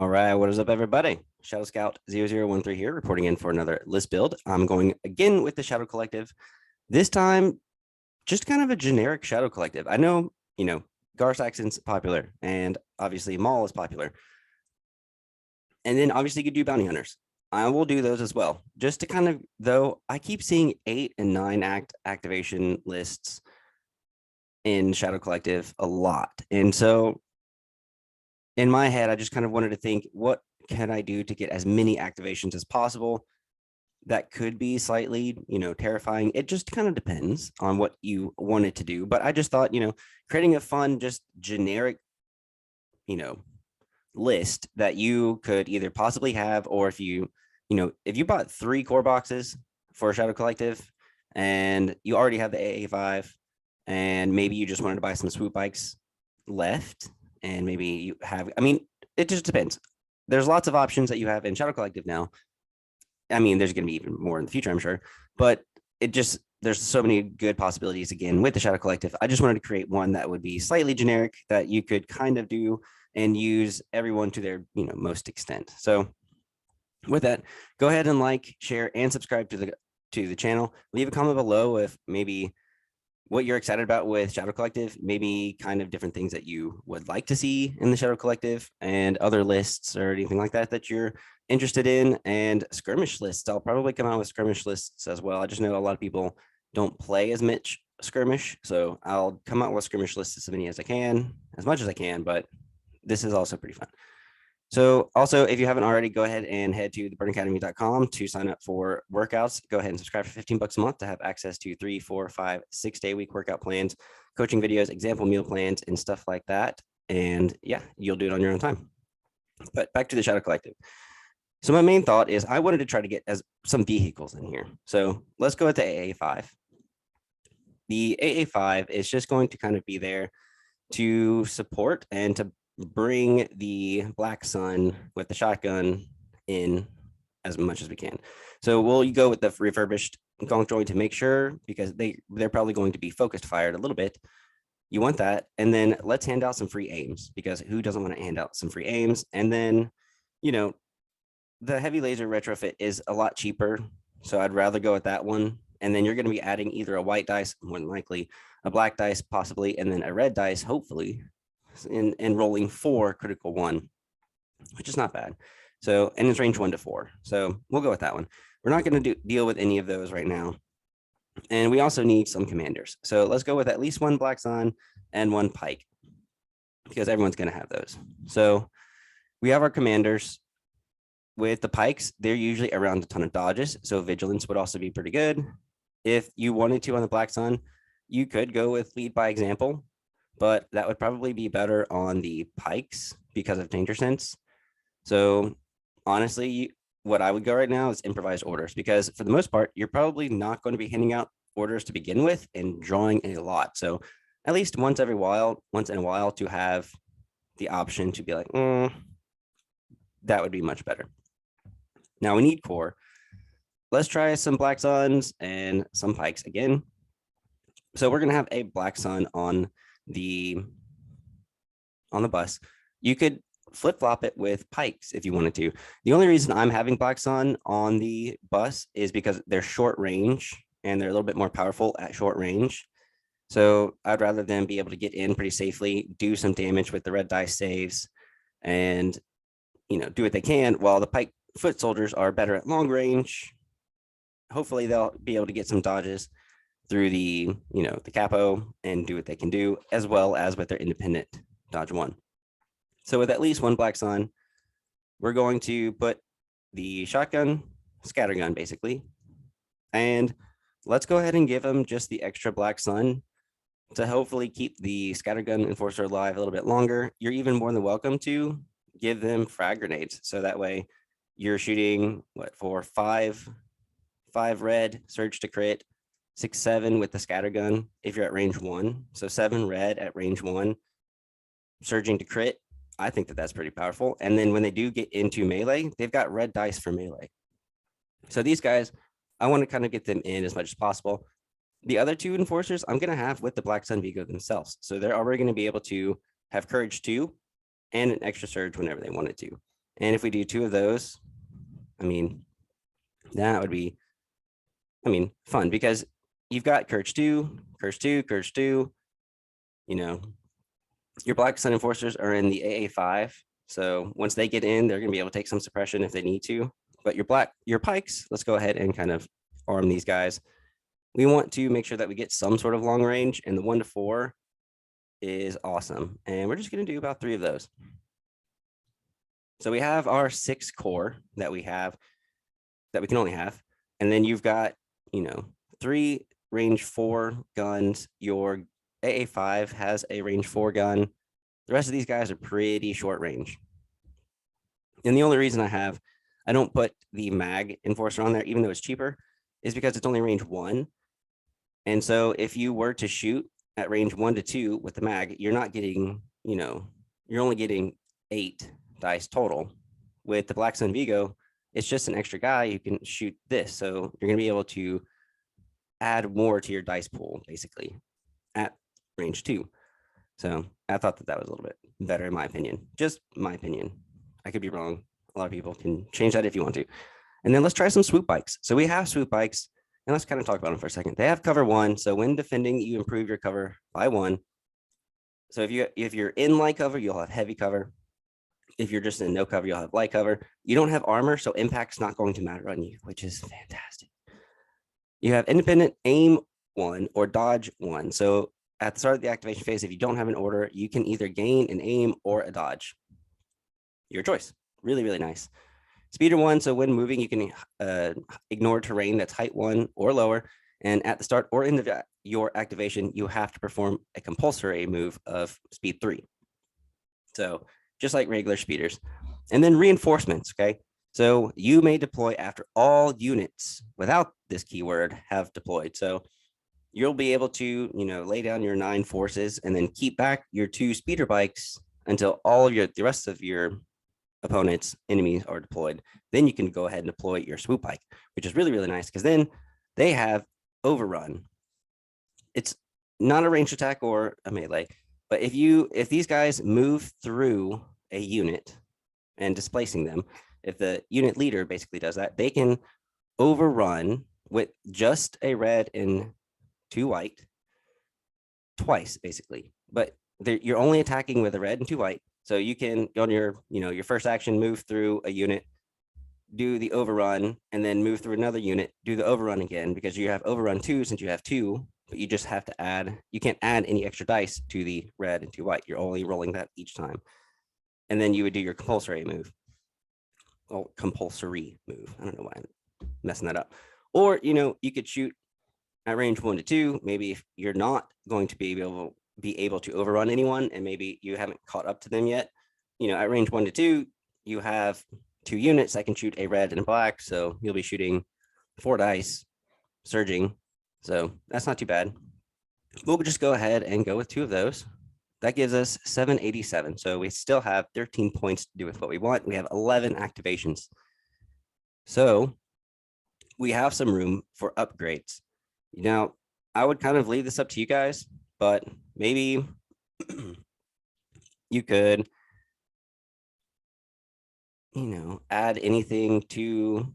All right, what is up, everybody? Shadow Scout 0013 here, reporting in for another list build. I'm going again with the Shadow Collective. This time, just kind of a generic Shadow Collective. I know, Gar Saxon's popular, and obviously Maul is popular. And then obviously you could do Bounty Hunters. I will do those as well. Just to kind of, though, I keep seeing 8 and 9 activation lists in Shadow Collective a lot. And so in my head, I just kind of wanted to think, what can I do to get as many activations as possible? That could be slightly, terrifying. It just kind of depends on what you wanted to do. But I just thought, creating a fun, just generic, list that you could either possibly have, or if you bought 3 core boxes for Shadow Collective and you already have the AA5, and maybe you just wanted to buy some swoop bikes left, and maybe you have, it just depends. There's lots of options that you have in Shadow Collective now. I mean, there's going to be even more in the future, I'm sure, but there's so many good possibilities again with the Shadow Collective. I just wanted to create one that would be slightly generic that you could kind of do and use everyone to their, most extent. So with that, go ahead and like, share, and subscribe to the channel. Leave a comment below if maybe what you're excited about with Shadow Collective, maybe kind of different things that you would like to see in the Shadow Collective, and other lists or anything like that you're interested in, and skirmish lists. I'll probably come out with skirmish lists as well. I just know a lot of people don't play as much skirmish, so I'll come out with skirmish lists as many as I can, as much as I can, but this is also pretty fun. So also, if you haven't already, go ahead and head to theburnacademy.com to sign up for workouts. Go ahead and subscribe for 15 bucks a month to have access to 3, 4, 5, 6 day week workout plans, coaching videos, example meal plans, and stuff like that. And yeah, you'll do it on your own time. But back to the Shadow Collective. So my main thought is I wanted to try to get some vehicles in here. So let's go with the AA5. The AA5 is just going to kind of be there to support and to bring the Black Sun with the shotgun in as much as we can. So we'll go with the refurbished gonk joint to make sure, because they're probably going to be focused fired a little bit. You want that. And then let's hand out some free aims, because who doesn't want to hand out some free aims? And then, the heavy laser retrofit is a lot cheaper, so I'd rather go with that one. And then you're going to be adding either a white dice, more than likely, a black dice possibly, and then a red dice, hopefully, and rolling 4 critical 1, which is not bad. So, and it's range 1 to 4. So we'll go with that one. We're not going to deal with any of those right now. And we also need some commanders. So let's go with at least 1 Black Sun and 1 Pike, because everyone's going to have those. So we have our commanders. With the Pikes, they're usually around a ton of dodges, so vigilance would also be pretty good. If you wanted to on the Black Sun, you could go with lead by example, but that would probably be better on the Pikes because of danger sense. So honestly, what I would go right now is improvised orders, because for the most part, you're probably not going to be handing out orders to begin with and drawing a lot. So at least once in a while to have the option to be like, that would be much better. Now we need core. Let's try some Black Suns and some Pikes again. So we're going to have a Black Sun on the bus. You could flip-flop it with Pikes if you wanted to. The only reason I'm having Black Sun on the bus is because they're short range and they're a little bit more powerful at short range. So I'd rather them be able to get in pretty safely, do some damage with the red dice saves, and do what they can, while the Pike foot soldiers are better at long range. Hopefully they'll be able to get some dodges through the capo and do what they can do, as well as with their independent dodge 1. So with at least 1 Black Sun, we're going to put the shotgun, scattergun basically, and let's go ahead and give them just the extra Black Sun to hopefully keep the scattergun enforcer alive a little bit longer. You're even more than welcome to give them frag grenades, so that way you're shooting for 5 red, surge to crit, 6, 7 with the scattergun if you're at range 1. So 7 red at range 1, surging to crit. I think that's pretty powerful. And then when they do get into melee, they've got red dice for melee. So these guys, I want to kind of get them in as much as possible. The other 2 enforcers I'm going to have with the Black Sun Vigo themselves. So they're already going to be able to have courage 2 and an extra surge whenever they wanted to. And if we do 2 of those, I mean, that would be, fun because you've got Courage 2, Courage 2, Courage 2. You know, your Black Sun Enforcers are in the AA5. So once they get in, they're going to be able to take some suppression if they need to. But your Pikes, let's go ahead and kind of arm these guys. We want to make sure that we get some sort of long range, and the 1 to 4 is awesome. And we're just going to do about 3 of those. So we have our 6 core that we can only have. And then you've got, 3 range 4 guns. Your AA5 has a range 4 gun. The rest of these guys are pretty short range. And the only reason I don't put the mag enforcer on there, even though it's cheaper, is because it's only range 1. And so if you were to shoot at range 1 to 2 with the mag, you're not getting, you're only getting 8 dice total. With the Black Sun Vigo, it's just an extra guy. You can shoot this. So you're going to be able to add more to your dice pool, basically, at range 2. So I thought that was a little bit better in my opinion. Just my opinion. I could be wrong. A lot of people can change that if you want to. And then let's try some swoop bikes. So we have swoop bikes, and let's kind of talk about them for a second. They have cover 1. So when defending, you improve your cover by 1. So if you're in light cover, you'll have heavy cover. If you're just in no cover, you'll have light cover. You don't have armor, so impact's not going to matter on you, which is fantastic. You have independent aim 1 or dodge 1. So at the start of the activation phase, if you don't have an order, you can either gain an aim or a dodge. Your choice. Really, really nice. Speeder 1. So when moving, you can ignore terrain that's height 1 or lower. And at the start or end of your activation, you have to perform a compulsory move of speed 3. So just like regular speeders. And then reinforcements, okay? So you may deploy after all units without this keyword have deployed. So you'll be able to, lay down your 9 forces and then keep back your 2 speeder bikes until all of the rest of your opponents, enemies are deployed. Then you can go ahead and deploy your swoop bike, which is really, really nice because then they have overrun. It's not a ranged attack or a melee, but if these guys move through a unit and displacing them, if the unit leader basically does that, they can overrun with just a red and 2 white twice, basically. But you're only attacking with a red and 2 white. So you can go on your first action, move through a unit, do the overrun, and then move through another unit, do the overrun again, because you have overrun 2 since you have 2, but you just have to you can't add any extra dice to the red and 2 white. You're only rolling that each time. And then you would do your compulsory move. Well, compulsory move. I don't know why I'm messing that up. Or, you could shoot at range 1 to 2. Maybe if you're not going to be able to overrun anyone and maybe you haven't caught up to them yet, at range 1 to 2, you have 2 units that can shoot a red and a black. So you'll be shooting 4 dice, surging. So that's not too bad. We'll just go ahead and go with 2 of those. That gives us 787. So we still have 13 points to do with what we want. We have 11 activations. So we have some room for upgrades. Now, I would kind of leave this up to you guys, but maybe you could, add anything to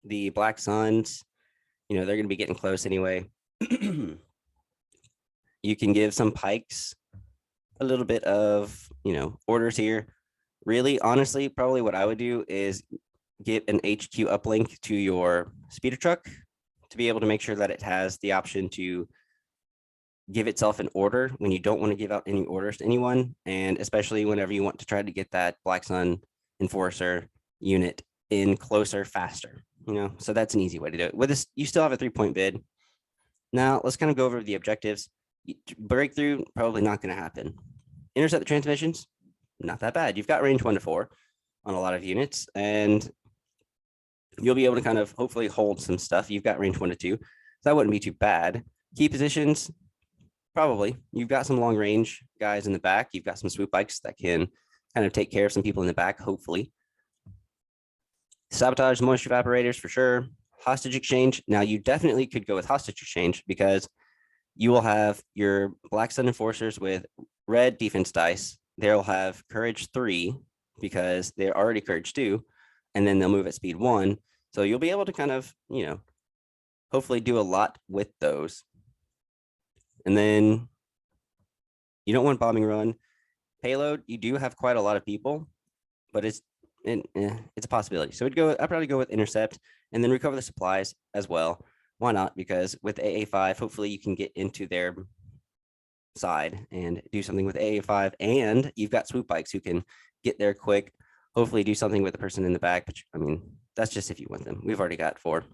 the Black Suns. They're going to be getting close anyway. You can give some pikes a little bit of, orders here. Really, honestly, probably what I would do is get an HQ uplink to your speeder truck to be able to make sure that it has the option to give itself an order when you don't want to give out any orders to anyone. And especially whenever you want to try to get that Black Sun Enforcer unit in closer, faster, so that's an easy way to do it. With this, you still have a 3-point bid. Now let's kind of go over the objectives. Breakthrough, probably not going to happen. Intercept the transmissions, not that bad. You've got range 1 to 4 on a lot of units, and you'll be able to kind of hopefully hold some stuff. You've got range 1 to 2, so that wouldn't be too bad. Key positions, probably. You've got some long range guys in the back. You've got some swoop bikes that can kind of take care of some people in the back, hopefully. Sabotage moisture evaporators for sure. Hostage exchange. Now you definitely could go with hostage exchange because you will have your Black Sun Enforcers with red defense dice they'll have courage 3 because they're already courage 2, and then they'll move at speed 1. So you'll be able to kind of, hopefully do a lot with those. And then you don't want bombing run. Payload, you do have quite a lot of people, but it's a possibility. So I'd probably go with intercept and then recover the supplies as well. Why not? Because with AA5, hopefully you can get into their side and do something with AA5, and you've got swoop bikes who can get there quick. Hopefully do something with the person in the back, but I mean, that's just if you want them. We've already got 4.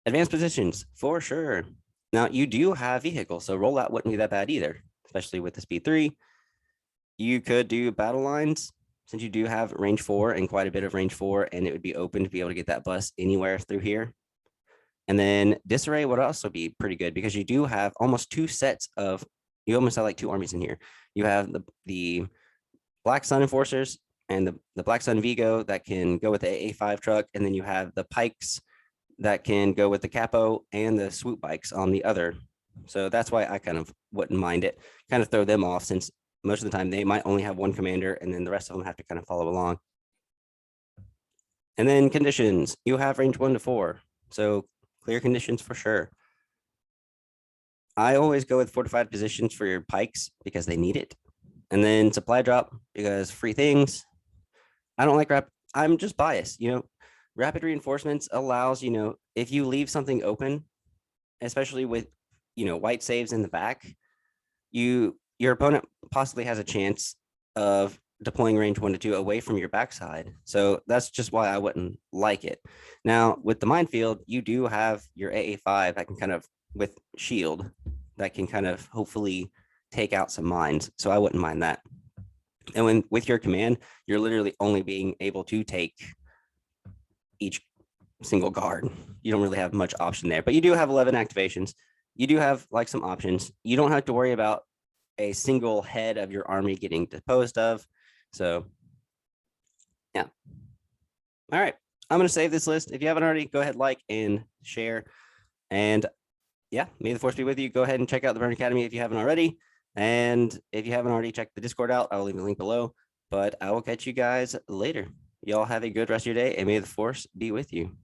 Advanced positions, for sure. Now, you do have vehicles, so rollout wouldn't be that bad either, especially with the speed 3. You could do battle lines, since you do have range 4 and quite a bit of range 4, and it would be open to be able to get that bus anywhere through here. And then disarray would also be pretty good because you do have almost 2 sets of, you almost have like 2 armies in here. You have the Black Sun Enforcers and the Black Sun Vigo that can go with the AA5 truck, and then you have the Pikes that can go with the Capo and the swoop bikes on the other. So that's why I kind of wouldn't mind it. Kind of throw them off, since most of the time they might only have 1 commander and then the rest of them have to kind of follow along. And then conditions, you have range 1 to 4. So clear conditions for sure. I always go with fortified positions for your pikes because they need it. And then supply drop because free things. I don't like I'm just biased, rapid reinforcements allows, if you leave something open, especially with, white saves in the back, your opponent possibly has a chance of deploying range 1 to 2 away from your backside. So that's just why I wouldn't like it. Now, with the minefield, you do have your AA5 that can kind of, with shield, that can kind of hopefully take out some mines. So I wouldn't mind that. And with your command, you're literally only being able to take each single guard. You don't really have much option there, but you do have 11 activations. You do have like some options. You don't have to worry about a single head of your army getting disposed of. So yeah. All right. I'm going to save this list. If you haven't already, go ahead, like and share. And yeah, may the force be with you. Go ahead and check out the Burn Academy if you haven't already. And if you haven't already checked the Discord out, I'll leave a link below. But I will catch you guys later. Y'all have a good rest of your day, and may the force be with you.